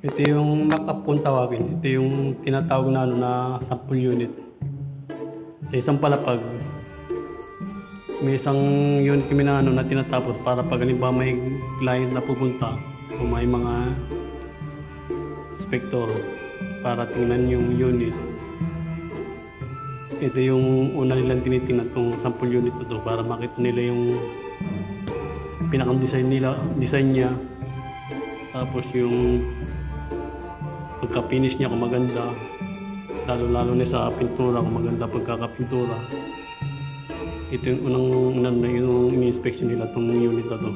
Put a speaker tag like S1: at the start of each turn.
S1: Ito yung mock-up kung tawagin. Ito yung tinatawag na sample unit. Sa isang palapag, may isang unit kami na tinatapos para pag halimbawa may client na pupunta o may mga inspector para tingnan yung unit. Ito yung una nilang tinitingnan, itong sample unit na to, para makita nila yung pinakang design niya. Tapos yung pagka-finish niya kung maganda, lalo na sa pintura kung maganda pagkakapintura. Ito yung unang ini-inspection nila itong unit na to.